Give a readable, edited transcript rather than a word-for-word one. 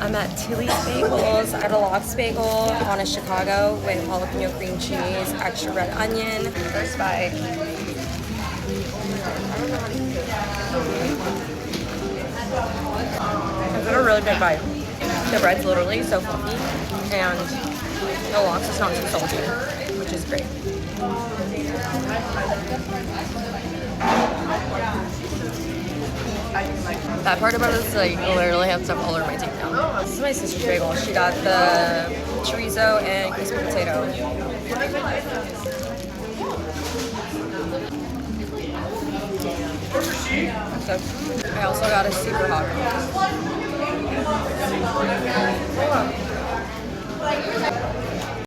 I'm at Tilly's Bagels. I had a lox bagel on a Chicago with jalapeno cream cheese, extra red onion. First bite. I've got a really big bite. The bread's literally so fluffy, and the lox is not too salty, which is great. That part about it is like literally have stuff all over my teeth now. This is my sister's bagel. She got the chorizo and crispy potato. So I also got a super hot one.